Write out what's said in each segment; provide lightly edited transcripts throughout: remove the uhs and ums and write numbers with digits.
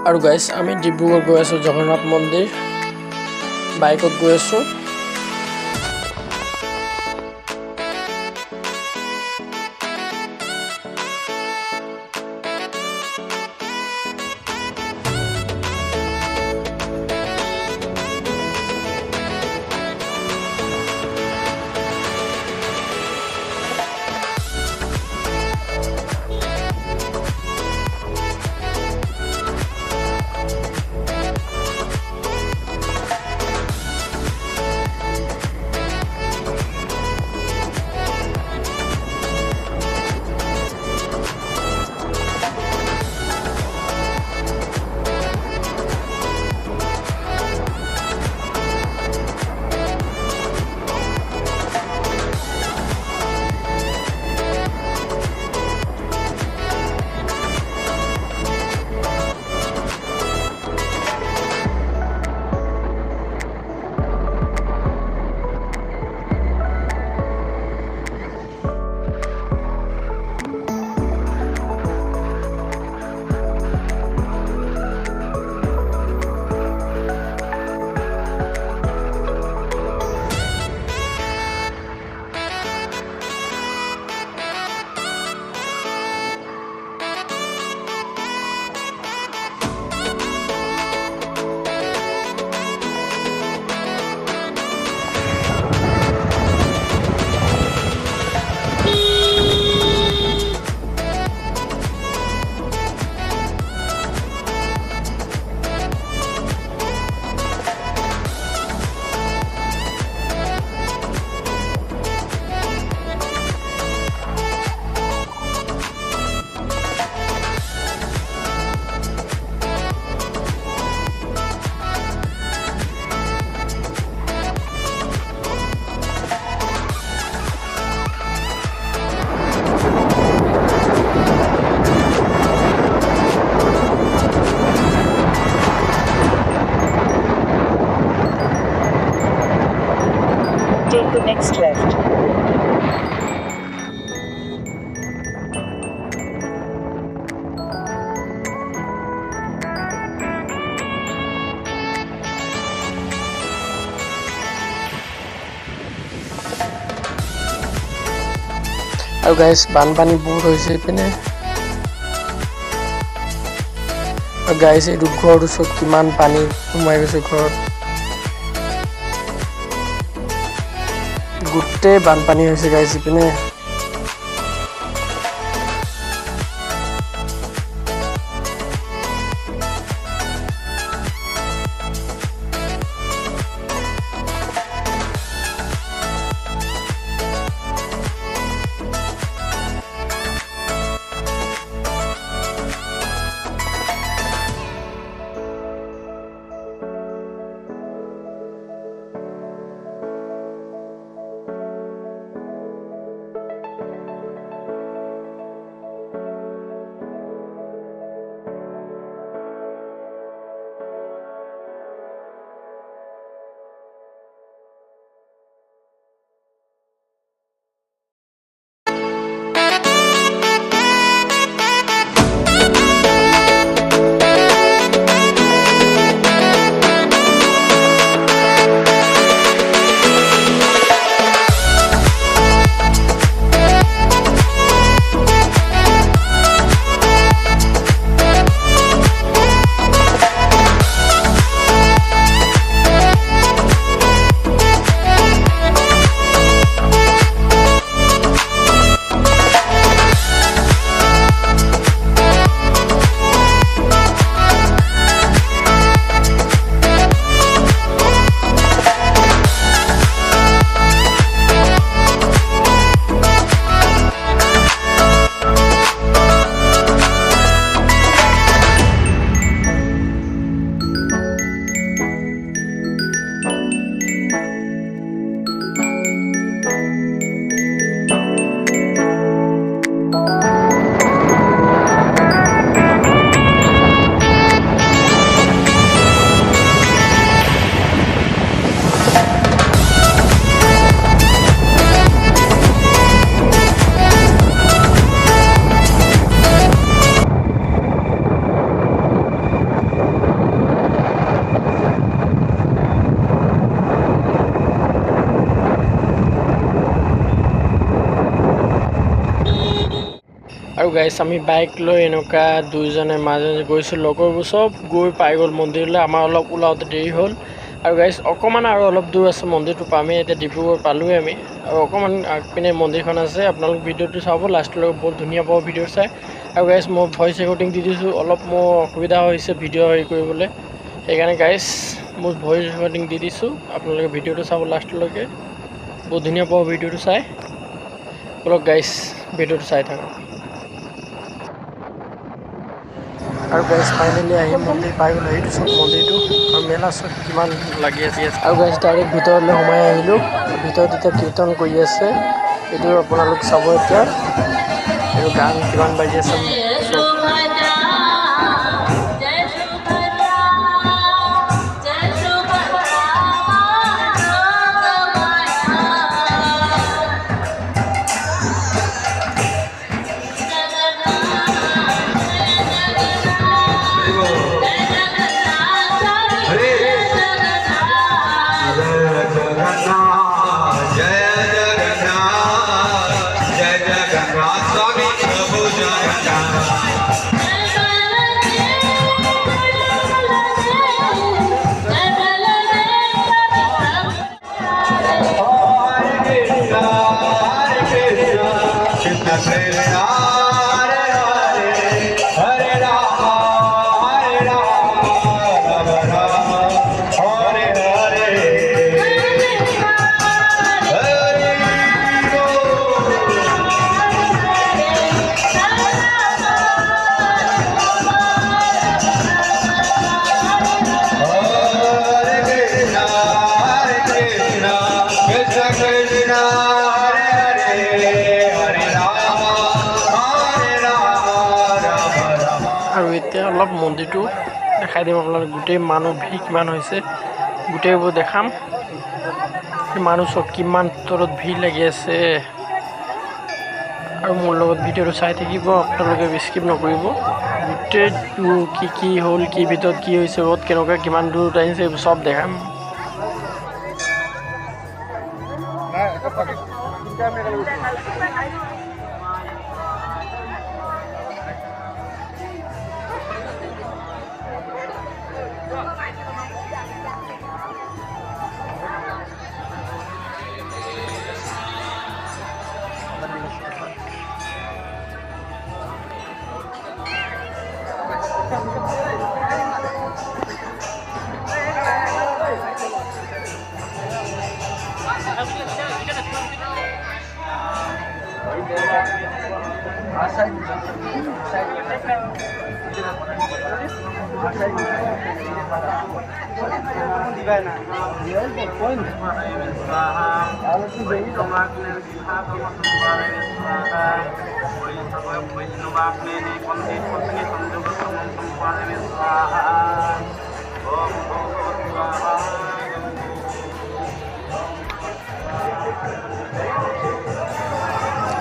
আৰু গাইজ আমি ডিব্ৰুগড় গৈ আছোঁ জগন্নাথ মন্দিৰ বাইকত গৈ আছোঁ। Take the next left. আৰু গাইজ বানপানী বহুত হৈছে ইপিনে। আৰু গাইজ এইটো ঘৰৰ ওচৰত কিমান পানী সোমাই গৈছে ঘৰত, গোটেই বানপানী হৈছে গাইজ ইপিনে। গাইছ আমি বাইক লৈ এনেকুৱা দুইজনে মাজে মাজে গৈছোঁ, লগৰবোৰ চব গৈ পাই গ'ল মন্দিৰলৈ। আমাৰ অলপ ওলাওঁতে দেৰি হ'ল। আৰু গাইছ অকণমান আৰু অলপ দূৰ আছে, মন্দিৰটো পামেই। এতিয়া ডিব্ৰুগড় পালোঁৱে আমি, আৰু অকণমান আগপিনে মন্দিৰখন আছে। আপোনালোক ভিডিঅ'টো চাব, লাষ্টলৈকে বহুত ধুনীয়া পাব ভিডিঅ' চাই। আৰু গাইছ মই ভইচ ৰেকৰ্ডিং দি দিছোঁ, অলপ মোৰ অসুবিধা হৈছে ভিডিঅ' হেৰি কৰিবলৈ, সেইকাৰণে গাইছ মোৰ ভইচ ৰেকৰ্ডিং দি দিছোঁ। আপোনালোকে ভিডিঅ'টো চাব লাষ্টলৈকে, বহুত ধুনীয়া পাব ভিডিঅ'টো চাই। বলক গাইছ ভিডিঅ'টো চাই থাকক। আৰু গাইছ ফাইনেলি আহি মন্দিৰ পাই গ'লোঁ। সেইটো চব মন্দিৰটো, আৰু মেলা চব কিমান লাগি আছে। আৰু গাইছ ডাইৰেক্ট ভিতৰলৈ সোমাই আহিলোঁ। ভিতৰত এতিয়া কীৰ্তন কৰি আছে, এইটো আপোনালোক চাব। এতিয়া এইটো গান কিমান বাজি আছে চব। আৰু এতিয়া অলপ মন্দিৰটো দেখাই দিম আপোনালোক। গোটেই মানুহ ভিৰ কিমান হৈছে গোটেইবোৰ দেখাম। মানুহ চব কিমান তলত ভিৰ লাগি আছে। আৰু মোৰ লগত ভিডিঅ'টো চাই থাকিব, আপোনালোকে স্কিপ নকৰিব। গোটেইটো কি হ'ল, কি ভিতৰত কি হৈছে, ৰ'দ কেনেকুৱা, কিমান দূৰত আহিছে, এইবোৰ চব দেখাম।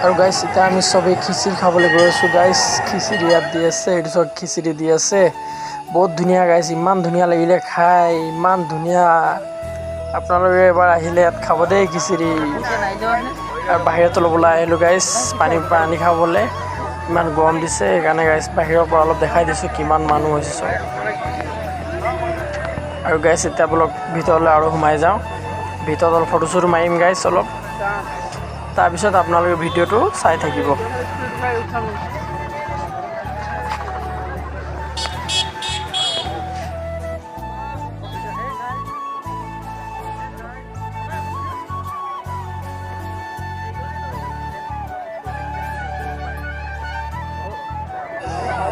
আৰু গাইছ এতিয়া আমি চবেই খিচিৰি খাবলৈ গৈ আছোঁ। গাইছ খিচিৰি ইয়াত দি আছে, এইটো চব খিচিৰি দি আছে, বহুত ধুনীয়া গাইছ, ইমান ধুনীয়া লাগিলে খাই, ইমান ধুনীয়া। আপোনালোকে এবাৰ আহিলে ইয়াত খাব দেই খিচিৰি। আৰু বাহিৰত অলপ ওলাই আহিলোঁ গাইছ, পানী খাবলৈ। ইমান গৰম দিছে, সেইকাৰণে গাইছ বাহিৰৰ পৰা অলপ দেখাই দিছোঁ কিমান মানুহ হৈছে চব। আৰু গাইছ এতিয়া বলক ভিতৰলৈ আৰু সোমাই যাওঁ, ভিতৰত অলপ ফটো চটো মাৰিম গাইছ অলপ, তাৰপিছত আপোনালোকে ভিডিঅ'টো চাই থাকিব।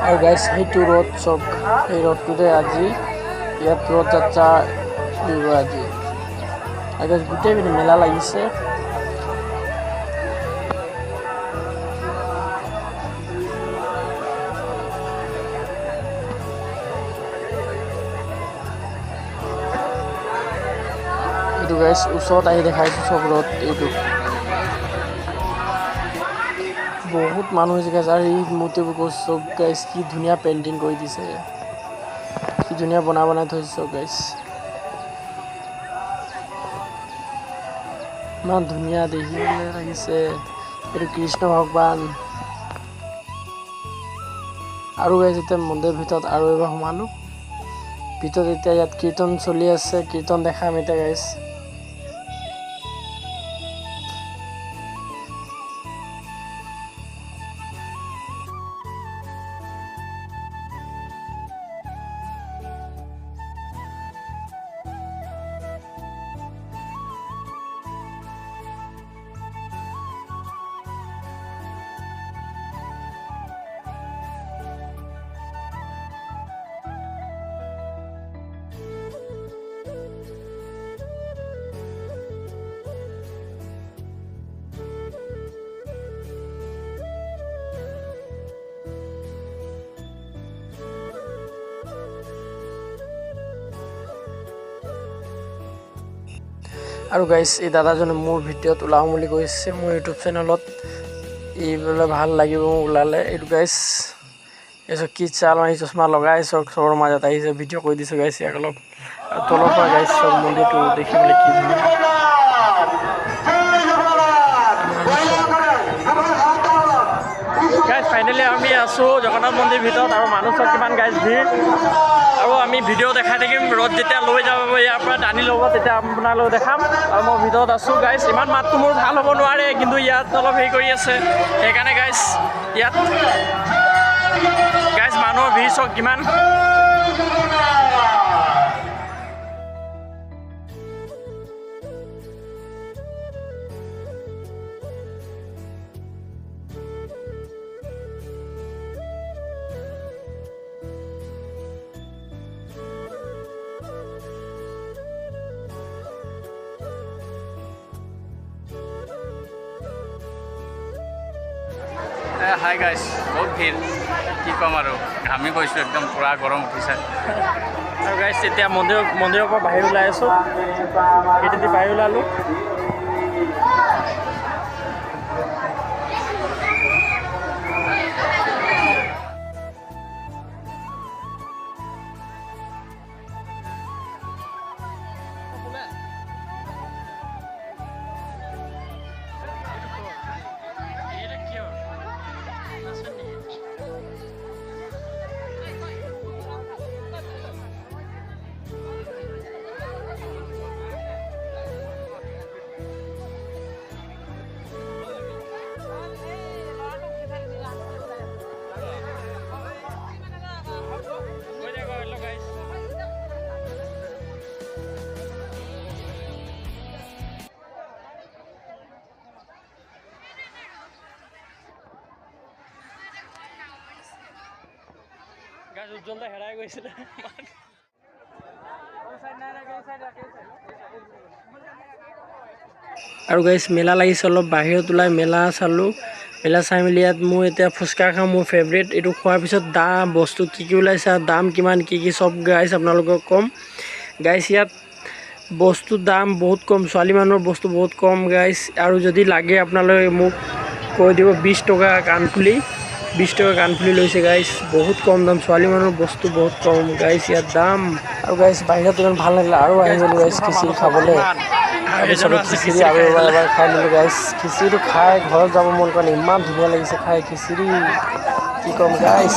আৰু গাইছ সেইটো ৰথ চব, এই ৰথটোতে আজি ইয়াত ৰথ যাত্ৰা কৰিব আজি। আৰু গাইছ গোটেই পিনে মেলা লাগিছে। এইটো গাইছ ওচৰত আহি দেখাইছোঁ চব ৰথ। এইটো বহুত মানুহ হৈছে গাইছ, আৰু এই মূৰ্তিবোৰ কৈছোঁ চব গাইছ, কি ধুনীয়া পেইণ্টিং কৰি দিছে, কি ধুনীয়া বনাই থৈছে চব গাইছ, ইমান ধুনীয়া দেখিবলৈ লাগিছে। এইটো কৃষ্ণ ভগৱান। আৰু গাইজ এতিয়া মন্দিৰৰ ভিতৰত আৰু এবাৰ সোমালোঁ। ভিতৰত এতিয়া ইয়াত কীৰ্তন চলি আছে, কীৰ্তন দেখাম এতিয়া গাইজ। আৰু গাইজ এই দাদাজনে মোৰ ভিডিঅ'ত ওলাওঁ বুলি কৈছে মোৰ ইউটিউব চেনেলত। ই বোলে ভাল লাগিব ওলালে। এইটো গাইজ এইচব কি চাল মাৰি চশমা লগাই চবৰ মাজত আহিছে ভিডিঅ' কৰি দিছোঁ গাইজ। ইয়াক অলপ তলৰ পৰা গাইজ চব মন্দিৰটো দেখিবলৈ কি ধুনীয়া। গাইজ ফাইনেলি আমি আছোঁ জগন্নাথ মন্দিৰ ভিতৰত আৰু মানুহ চব কিমান গাইজ ভিৰ। আৰু আমি ভিডিঅ' দেখাই থাকিম। ৰ'দ যেতিয়া লৈ যাব ইয়াৰ পৰা টানি ল'ব তেতিয়া আপোনালোক দেখাম। আৰু মই ভিতৰত আছোঁ গাইজ। ইমান মাতটো মোৰ ভাল হ'ব নোৱাৰে কিন্তু ইয়াত অলপ হেৰি কৰি আছে সেইকাৰণে গাইজ। ইয়াত গাইজ মানুহৰ ভিৰ চক কিমান। হাই গাইজ, বহুত ভিৰ কি ক'ম আৰু ঘামি গৈছোঁ একদম পূৰা গৰম উঠিছে। আৰু গাইজ এতিয়া মন্দিৰৰ পৰা বাহিৰ ওলাই আছোঁ। গেটেদি বাহিৰ ওলালোঁ। গাইজ উজ্জ্বলতা হেৰাই গৈছিলে। আৰু গাইজ মেলা লাগিছে অলপ বাহিৰত ওলাই মেলা চালোঁ। মেলা চাই মেলি ইয়াত মোৰ এতিয়া ফুচকা খাওঁ মোৰ ফেভৰেট। এইটো খোৱাৰ পিছত দাম বস্তু কি কি ওলাইছে আৰু দাম কিমান কি কি চব গাইজ আপোনালোকক ক'ম। গাইজ ইয়াত বস্তুৰ দাম বহুত কম, ছোৱালী মানুহৰ বস্তু বহুত কম গাইজ। আৰু যদি লাগে আপোনালোকে মোক কৈ দিব। 20 টকা কাণফুলি 20 টকা কাণফুলি লৈছে গাইজ। বহুত কম দাম, ছোৱালী মানুহৰ বস্তু বহুত কম গাইজ ইয়াত দাম। আৰু গাইজ বাহিৰত ইমান ভাল লাগিলে আৰু আহি গ'লোঁ গাইজ খিচিৰি খাবলৈ। খিচিৰি আৰু এবাৰ খাই ল'লোঁ গাইজ। খিচিৰিটো খাই ঘৰত যাব মন কৰা নাই, ইমান ধুনীয়া লাগিছে খাই খিচিৰি কি ক'ম গাইজ।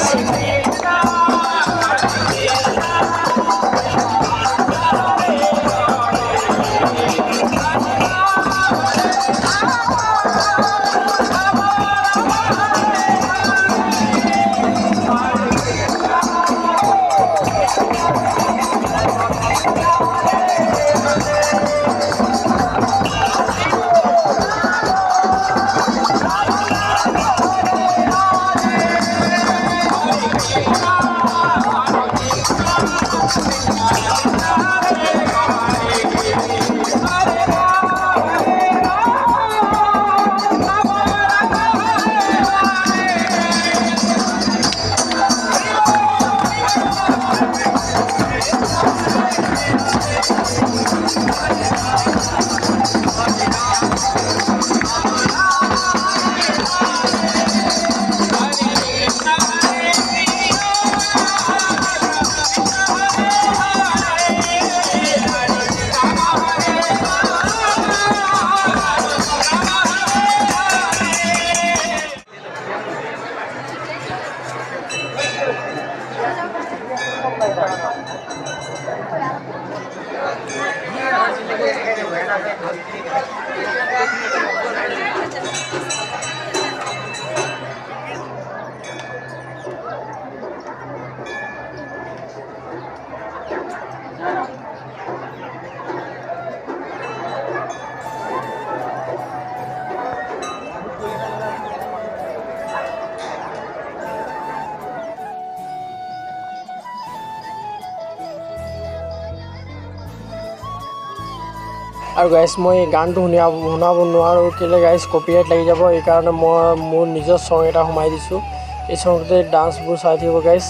আৰু গাইজ মই গানটো শুনাব নোৱাৰোঁ কেলৈ গাইজ কপিৰাইট লাগি যাব, সেইকাৰণে মই মোৰ নিজৰ চং এটা সোমাই দিছোঁ। এই চংটোতে ডান্সবোৰ চাই থাকিব গাইজ।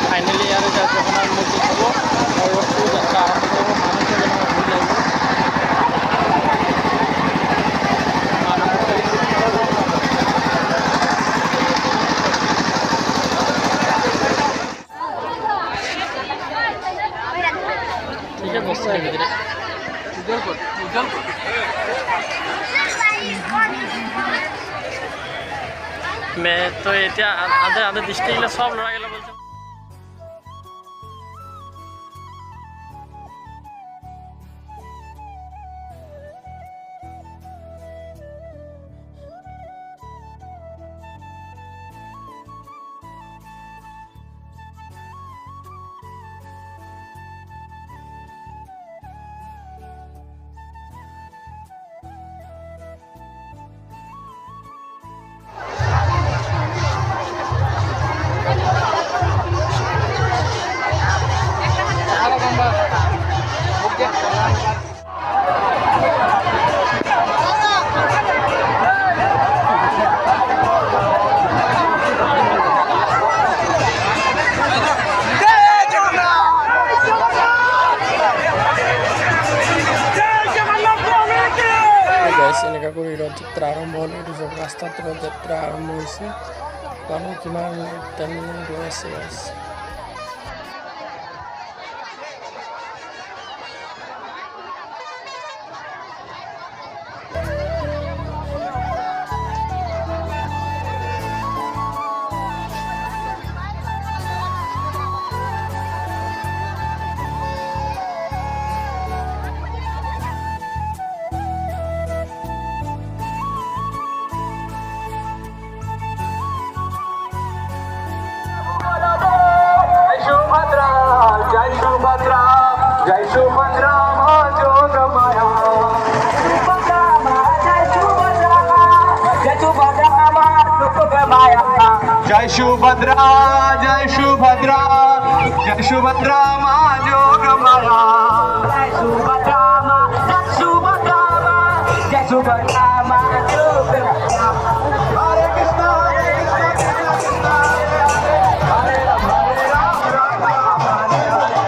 ফাইনেলি ইয়াতে জগন্নাথ মন্দিৰ হ'ব আৰু ৰথটো যাত্ৰা আৰম্ভ কৰিব। ঠিক আছে বস্তু আহিব তেতিয়া তো এতিয়া আধে আধে ডিষ্ট্ৰিক্টলৈ সব ল'ৰাকেইটা বলছে। এনেকুৱা কৰি ৰথযাত্ৰা আৰম্ভ হ'ল। এইটো চব ৰাস্তাত ৰথযাত্ৰা আৰম্ভ হৈছে। মানুহ কিমান গৈ আছে। जय सुभद्रा मां जोग माया जय सुभद्रा मां सुख माया जय सुभद्रा जय सुभद्रा जय सुभद्रा मां जोग माया जय सुभद्रा मां जय सुभद्रा मां जय सुभद्रा मां जोग माया हरे कृष्णा हरे कृष्णा हरे राम हरे राम राम राम हरे हरे